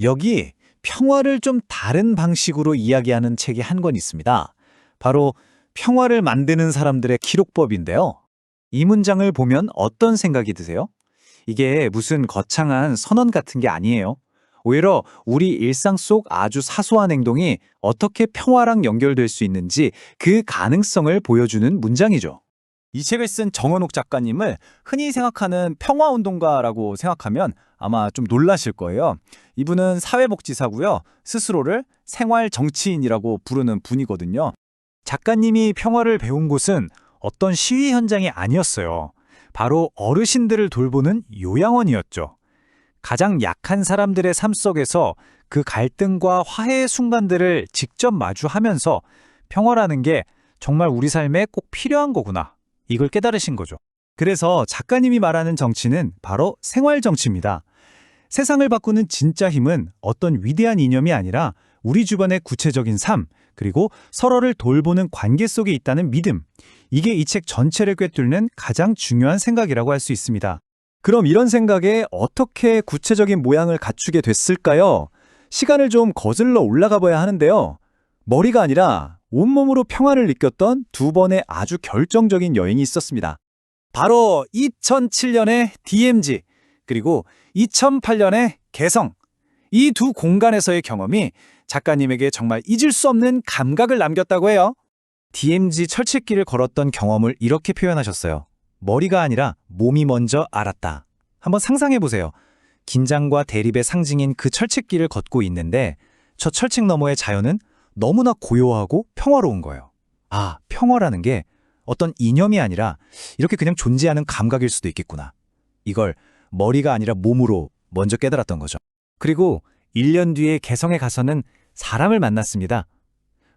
여기 평화를 좀 다른 방식으로 이야기하는 책이 한 권 있습니다. 바로 평화를 만드는 사람들의 기록법인데요. 이 문장을 보면 어떤 생각이 드세요? 이게 무슨 거창한 선언 같은 게 아니에요. 오히려 우리 일상 속 아주 사소한 행동이 어떻게 평화랑 연결될 수 있는지 그 가능성을 보여주는 문장이죠. 이 책을 쓴 정원옥 작가님을 흔히 생각하는 평화운동가라고 생각하면 아마 좀 놀라실 거예요. 이분은 사회복지사고요. 스스로를 생활 정치인이라고 부르는 분이거든요. 작가님이 평화를 배운 곳은 어떤 시위 현장이 아니었어요. 바로 어르신들을 돌보는 요양원이었죠. 가장 약한 사람들의 삶 속에서 그 갈등과 화해의 순간들을 직접 마주하면서 평화라는 게 정말 우리 삶에 꼭 필요한 거구나. 이걸 깨달으신 거죠. 그래서 작가님이 말하는 정치는 바로 생활 정치입니다. 세상을 바꾸는 진짜 힘은 어떤 위대한 이념이 아니라 우리 주변의 구체적인 삶, 그리고 서로를 돌보는 관계 속에 있다는 믿음. 이게 이 책 전체를 꿰뚫는 가장 중요한 생각이라고 할 수 있습니다. 그럼 이런 생각에 어떻게 구체적인 모양을 갖추게 됐을까요? 시간을 좀 거슬러 올라가 봐야 하는데요. 머리가 아니라 온몸으로 평화를 느꼈던 두 번의 아주 결정적인 여행이 있었습니다. 바로 2007년의 DMZ, 그리고 2008년의 개성. 이 두 공간에서의 경험이 작가님에게 정말 잊을 수 없는 감각을 남겼다고 해요. DMZ 철책길을 걸었던 경험을 이렇게 표현하셨어요. 머리가 아니라 몸이 먼저 알았다. 한번 상상해 보세요. 긴장과 대립의 상징인 그 철책길을 걷고 있는데 저 철책 너머의 자연은 너무나 고요하고 평화로운 거예요. 아, 평화라는 게 어떤 이념이 아니라 이렇게 그냥 존재하는 감각일 수도 있겠구나. 이걸 머리가 아니라 몸으로 먼저 깨달았던 거죠. 그리고 1년 뒤에 개성에 가서는 사람을 만났습니다.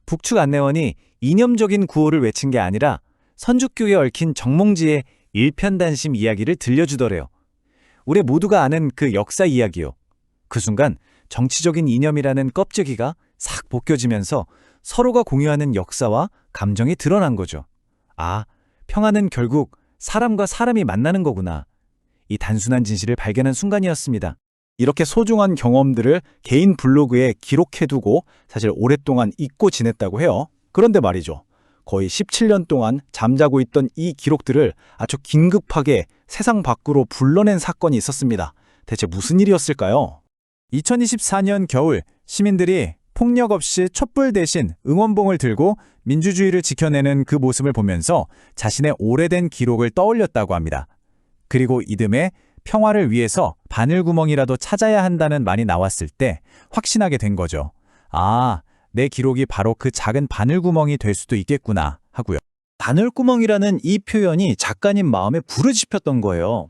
북측 안내원이 이념적인 구호를 외친 게 아니라 선죽교에 얽힌 정몽지의 일편단심 이야기를 들려주더래요. 우리 모두가 아는 그 역사 이야기요. 그 순간 정치적인 이념이라는 껍데기가 싹 벗겨지면서 서로가 공유하는 역사와 감정이 드러난 거죠. 아, 평화는 결국 사람과 사람이 만나는 거구나. 이 단순한 진실을 발견한 순간이었습니다. 이렇게 소중한 경험들을 개인 블로그에 기록해두고 사실 오랫동안 잊고 지냈다고 해요. 그런데 말이죠. 거의 17년 동안 잠자고 있던 이 기록들을 아주 긴급하게 세상 밖으로 불러낸 사건이 있었습니다. 대체 무슨 일이었을까요? 2024년 겨울 시민들이 폭력 없이 촛불 대신 응원봉을 들고 민주주의를 지켜내는 그 모습을 보면서 자신의 오래된 기록을 떠올렸다고 합니다. 그리고 이듬해 평화를 위해서 바늘구멍이라도 찾아야 한다는 말이 나왔을 때 확신하게 된 거죠. 아, 내 기록이 바로 그 작은 바늘구멍이 될 수도 있겠구나 하고요. 바늘구멍이라는 이 표현이 작가님 마음에 불을 지폈던 거예요.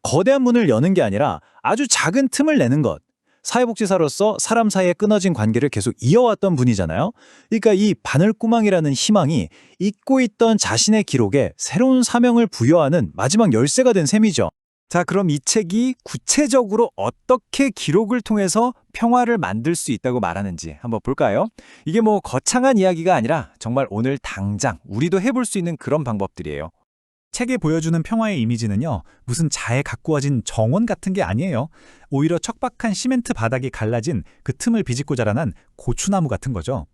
거대한 문을 여는 게 아니라 아주 작은 틈을 내는 것. 사회복지사로서 사람 사이에 끊어진 관계를 계속 이어왔던 분이잖아요. 그러니까 이 바늘구멍이라는 희망이 잊고 있던 자신의 기록에 새로운 사명을 부여하는 마지막 열쇠가 된 셈이죠. 자, 그럼 이 책이 구체적으로 어떻게 기록을 통해서 평화를 만들 수 있다고 말하는지 한번 볼까요? 이게 뭐 거창한 이야기가 아니라 정말 오늘 당장 우리도 해볼 수 있는 그런 방법들이에요. 책에 보여주는 평화의 이미지는요, 무슨 자에 가꾸어진 정원 같은 게 아니에요. 오히려 척박한 시멘트 바닥이 갈라진 그 틈을 비집고 자라난 고추나무 같은 거죠.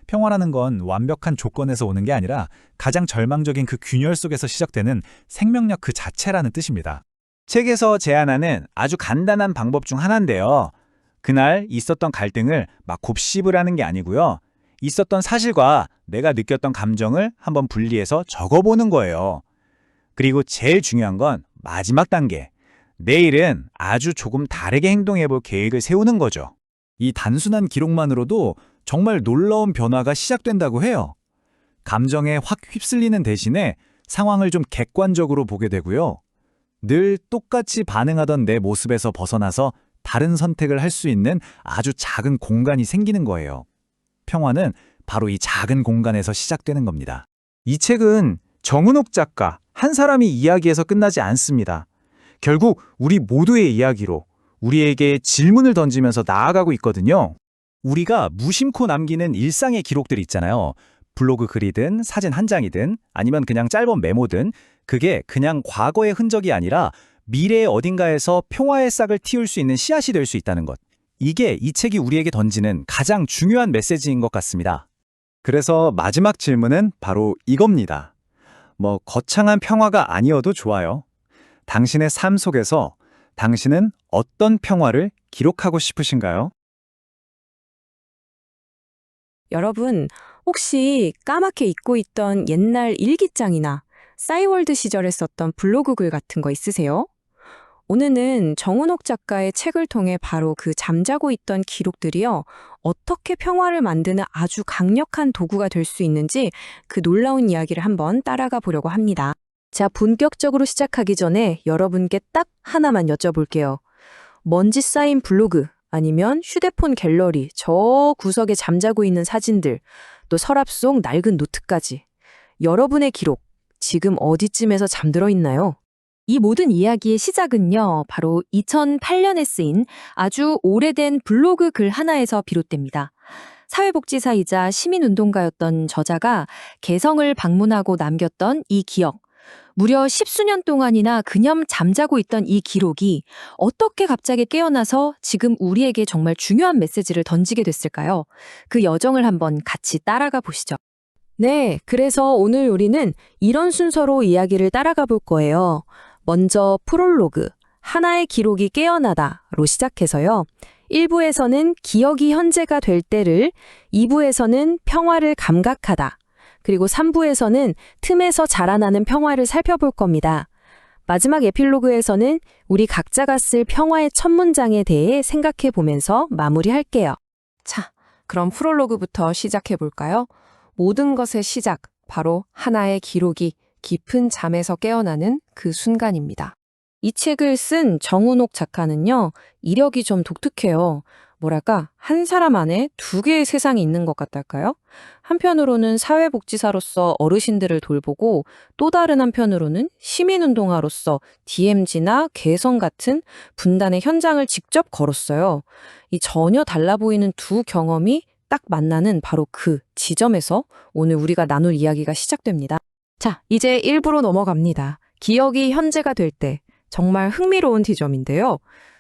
평화라는 건 완벽한 조건에서 오는 게 아니라 가장 절망적인 그 균열 속에서 시작되는 생명력 그 자체라는 뜻입니다. 책에서 제안하는 아주 간단한 방법 중 하나인데요. 그날 있었던 갈등을 막 곱씹으라는 게 아니고요. 있었던 사실과 내가 느꼈던 감정을 한번 분리해서 적어보는 거예요. 그리고 제일 중요한 건 마지막 단계. 내일은 아주 조금 다르게 행동해볼 계획을 세우는 거죠. 이 단순한 기록만으로도 정말 놀라운 변화가 시작된다고 해요. 감정에 확 휩쓸리는 대신에 상황을 좀 객관적으로 보게 되고요. 늘 똑같이 반응하던 내 모습에서 벗어나서 다른 선택을 할 수 있는 아주 작은 공간이 생기는 거예요. 평화는 바로 이 작은 공간에서 시작되는 겁니다. 이 책은 정은옥 작가 한 사람이 이야기에서 끝나지 않습니다. 결국 우리 모두의 이야기로 우리에게 질문을 던지면서 나아가고 있거든요. 우리가 무심코 남기는 일상의 기록들 있잖아요. 블로그 글이든 사진 한 장이든 아니면 그냥 짧은 메모든 그게 그냥 과거의 흔적이 아니라 미래의 어딘가에서 평화의 싹을 틔울 수 있는 씨앗이 될 수 있다는 것. 이게 이 책이 우리에게 던지는 가장 중요한 메시지인 것 같습니다. 그래서 마지막 질문은 바로 이겁니다. 거창한 평화가 아니어도 좋아요. 당신의 삶 속에서 당신은 어떤 평화를 기록하고 싶으신가요? 여러분, 혹시 까맣게 잊고 있던 옛날 일기장이나 싸이월드 시절에 썼던 블로그 글 같은 거 있으세요? 오늘은 정은옥 작가의 책을 통해 바로 그 잠자고 있던 기록들이요, 어떻게 평화를 만드는 아주 강력한 도구가 될 수 있는지 그 놀라운 이야기를 한번 따라가 보려고 합니다. 자, 본격적으로 시작하기 전에 여러분께 딱 하나만 여쭤볼게요. 먼지 쌓인 블로그, 아니면 휴대폰 갤러리, 저 구석에 잠자고 있는 사진들, 또 서랍 속 낡은 노트까지. 여러분의 기록, 지금 어디쯤에서 잠들어 있나요? 이 모든 이야기의 시작은요, 바로 2008년에 쓰인 아주 오래된 블로그 글 하나에서 비롯됩니다. 사회복지사이자 시민운동가였던 저자가 개성을 방문하고 남겼던 이 기억, 무려 10수년 동안이나 그냥 잠자고 있던 이 기록이 어떻게 갑자기 깨어나서 지금 우리에게 정말 중요한 메시지를 던지게 됐을까요? 그 여정을 한번 같이 따라가 보시죠. 네, 그래서 오늘 우리는 이런 순서로 이야기를 따라가 볼 거예요. 먼저 프롤로그, 하나의 기록이 깨어나다로 시작해서요. 1부에서는 기억이 현재가 될 때를, 2부에서는 평화를 감각하다, 그리고 3부에서는 틈에서 자라나는 평화를 살펴볼 겁니다. 마지막 에필로그에서는 우리 각자가 쓸 평화의 첫 문장에 대해 생각해 보면서 마무리할게요. 자, 그럼 프롤로그부터 시작해 볼까요? 모든 것의 시작, 바로 하나의 기록이 깊은 잠에서 깨어나는 그 순간입니다. 이 책을 쓴 정은옥 작가는요, 이력이 좀 독특해요. 뭐랄까, 한 사람 안에 두 개의 세상이 있는 것 같달까요? 한편으로는 사회복지사로서 어르신들을 돌보고 또 다른 한편으로는 시민운동가로서 DMZ나 개성 같은 분단의 현장을 직접 걸었어요. 이 전혀 달라 보이는 두 경험이 딱 만나는 바로 그 지점에서 오늘 우리가 나눌 이야기가 시작됩니다. 자, 이제 1부로 넘어갑니다. 기억이 현재가 될 때, 정말 흥미로운 지점인데요.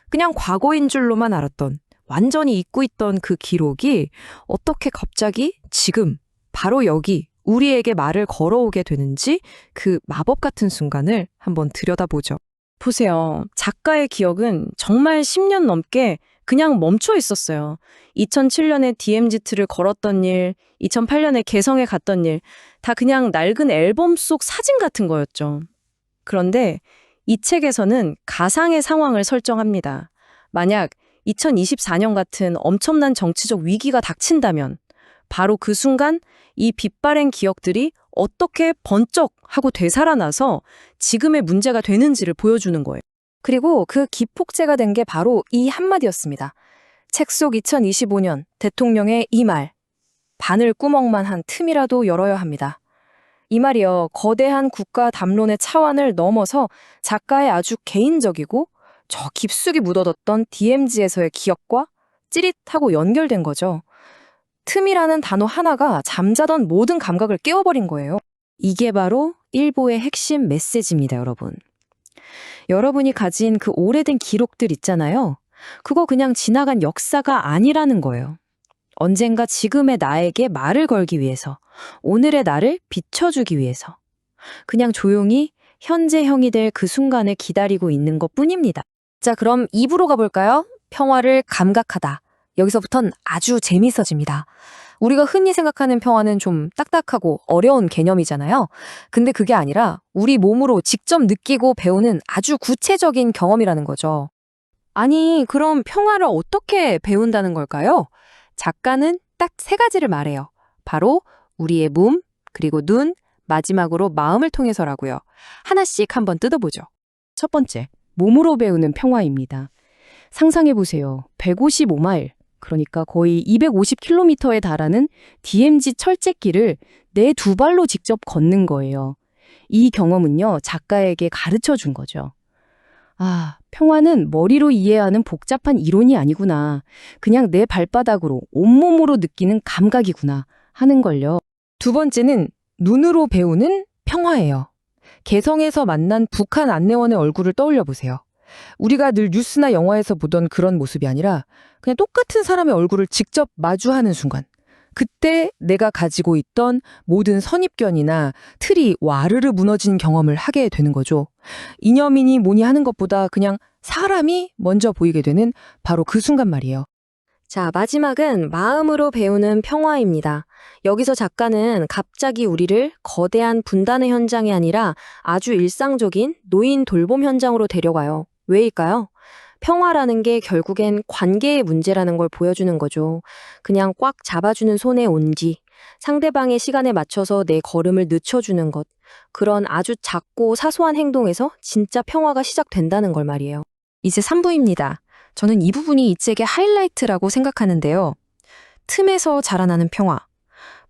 그냥 과거인 줄로만 알았던, 완전히 잊고 있던 그 기록이 어떻게 갑자기 지금, 바로 여기 우리에게 말을 걸어오게 되는지 그 마법 같은 순간을 한번 들여다보죠. 보세요. 작가의 기억은 정말 10년 넘게 그냥 멈춰 있었어요. 2007년에 DMZ를 걸었던 일, 2008년에 개성에 갔던 일, 다 그냥 낡은 앨범 속 사진 같은 거였죠. 그런데 이 책에서는 가상의 상황을 설정합니다. 만약 2024년 같은 엄청난 정치적 위기가 닥친다면 바로 그 순간 이 빛바랜 기억들이 어떻게 번쩍 하고 되살아나서 지금의 문제가 되는지를 보여주는 거예요. 그리고 그 기폭제가 된 게 바로 이 한마디였습니다. 책 속 2025년 대통령의 이 말, 바늘구멍만 한 틈이라도 열어야 합니다. 이 말이요, 거대한 국가 담론의 차원을 넘어서 작가의 아주 개인적이고 저 깊숙이 묻어뒀던 DMZ에서의 기억과 찌릿하고 연결된 거죠. 틈이라는 단어 하나가 잠자던 모든 감각을 깨워버린 거예요. 이게 바로 일보의 핵심 메시지입니다, 여러분. 여러분이 가진 그 오래된 기록들 있잖아요. 그거 그냥 지나간 역사가 아니라는 거예요. 언젠가 지금의 나에게 말을 걸기 위해서, 오늘의 나를 비춰주기 위해서, 그냥 조용히 현재형이 될 그 순간을 기다리고 있는 것뿐입니다. 자, 그럼 2부로 가볼까요? 평화를 감각하다. 여기서부턴 아주 재밌어집니다. 우리가 흔히 생각하는 평화는 좀 딱딱하고 어려운 개념이잖아요. 근데 그게 아니라 우리 몸으로 직접 느끼고 배우는 아주 구체적인 경험이라는 거죠. 아니, 그럼 평화를 어떻게 배운다는 걸까요? 작가는 딱 3가지를 말해요. 바로 우리의 몸, 그리고 눈, 마지막으로 마음을 통해서라고요. 하나씩 한번 뜯어보죠. 첫 번째, 몸으로 배우는 평화입니다. 상상해보세요. 155마일, 그러니까 거의 250km에 달하는 DMZ 철제길을 내 2발로 직접 걷는 거예요. 이 경험은요, 작가에게 가르쳐 준 거죠. 아, 평화는 머리로 이해하는 복잡한 이론이 아니구나. 그냥 내 발바닥으로, 온몸으로 느끼는 감각이구나 하는 걸요. 두 번째는 눈으로 배우는 평화예요. 개성에서 만난 북한 안내원의 얼굴을 떠올려 보세요. 우리가 늘 뉴스나 영화에서 보던 그런 모습이 아니라 그냥 똑같은 사람의 얼굴을 직접 마주하는 순간. 그때 내가 가지고 있던 모든 선입견이나 틀이 와르르 무너진 경험을 하게 되는 거죠. 이념이니 뭐니 하는 것보다 그냥 사람이 먼저 보이게 되는 바로 그 순간 말이에요. 자, 마지막은 마음으로 배우는 평화입니다. 여기서 작가는 갑자기 우리를 거대한 분단의 현장이 아니라 아주 일상적인 노인 돌봄 현장으로 데려가요. 왜일까요? 평화라는 게 결국엔 관계의 문제라는 걸 보여주는 거죠. 그냥 꽉 잡아주는 손의 온기, 상대방의 시간에 맞춰서 내 걸음을 늦춰주는 것, 그런 아주 작고 사소한 행동에서 진짜 평화가 시작된다는 걸 말이에요. 이제 3부입니다. 저는 이 부분이 이 책의 하이라이트라고 생각하는데요. 틈에서 자라나는 평화.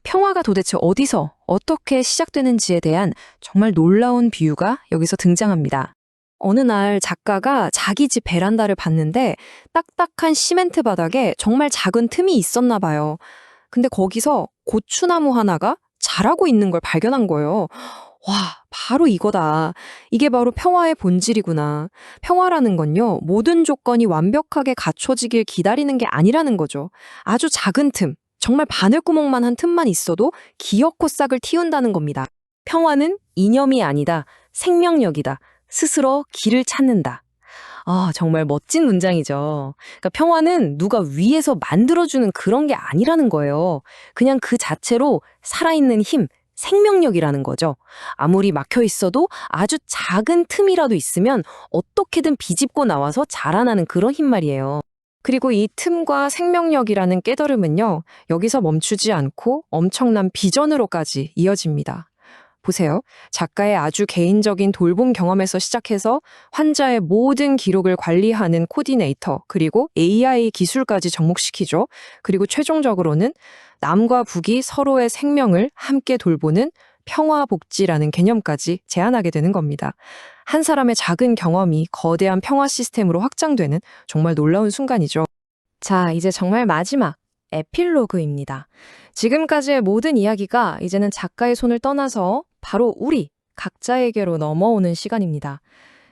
평화가 도대체 어디서, 어떻게 시작되는지에 대한 정말 놀라운 비유가 여기서 등장합니다. 어느 날 작가가 자기 집 베란다를 봤는데 딱딱한 시멘트 바닥에 정말 작은 틈이 있었나 봐요. 근데 거기서 고추나무 하나가 자라고 있는 걸 발견한 거예요. 와, 바로 이거다. 이게 바로 평화의 본질이구나. 평화라는 건요, 모든 조건이 완벽하게 갖춰지길 기다리는 게 아니라는 거죠. 아주 작은 틈, 정말 바늘구멍만 한 틈만 있어도 기어코 싹을 틔운다는 겁니다. 평화는 이념이 아니다. 생명력이다. 스스로 길을 찾는다. 아, 정말 멋진 문장이죠. 그러니까 평화는 누가 위에서 만들어주는 그런 게 아니라는 거예요. 그냥 그 자체로 살아있는 힘, 생명력이라는 거죠. 아무리 막혀 있어도 아주 작은 틈이라도 있으면 어떻게든 비집고 나와서 자라나는 그런 힘 말이에요. 그리고 이 틈과 생명력이라는 깨달음은요, 여기서 멈추지 않고 엄청난 비전으로까지 이어집니다. 보세요. 작가의 아주 개인적인 돌봄 경험에서 시작해서 환자의 모든 기록을 관리하는 코디네이터, 그리고 AI 기술까지 접목시키죠. 그리고 최종적으로는 남과 북이 서로의 생명을 함께 돌보는 평화복지라는 개념까지 제안하게 되는 겁니다. 한 사람의 작은 경험이 거대한 평화 시스템으로 확장되는 정말 놀라운 순간이죠. 자, 이제 정말 마지막 에필로그입니다. 지금까지의 모든 이야기가 이제는 작가의 손을 떠나서 바로 우리 각자에게로 넘어오는 시간입니다.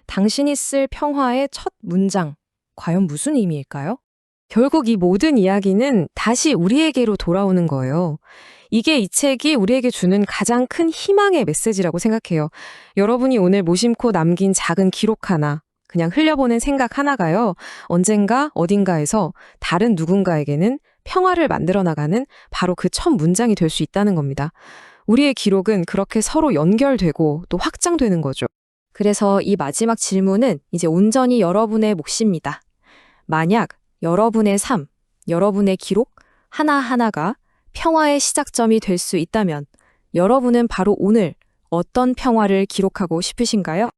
당신이 쓸 평화의 첫 문장, 과연 무슨 의미일까요? 결국 이 모든 이야기는 다시 우리에게로 돌아오는 거예요. 이게 이 책이 우리에게 주는 가장 큰 희망의 메시지라고 생각해요. 여러분이 오늘 무심코 남긴 작은 기록 하나, 그냥 흘려보낸 생각 하나가요, 언젠가 어딘가에서 다른 누군가에게는 평화를 만들어 나가는 바로 그 첫 문장이 될 수 있다는 겁니다. 우리의 기록은 그렇게 서로 연결되고 또 확장되는 거죠. 그래서 이 마지막 질문은 이제 온전히 여러분의 몫입니다. 만약 여러분의 삶, 여러분의 기록 하나하나가 평화의 시작점이 될 수 있다면 여러분은 바로 오늘 어떤 평화를 기록하고 싶으신가요?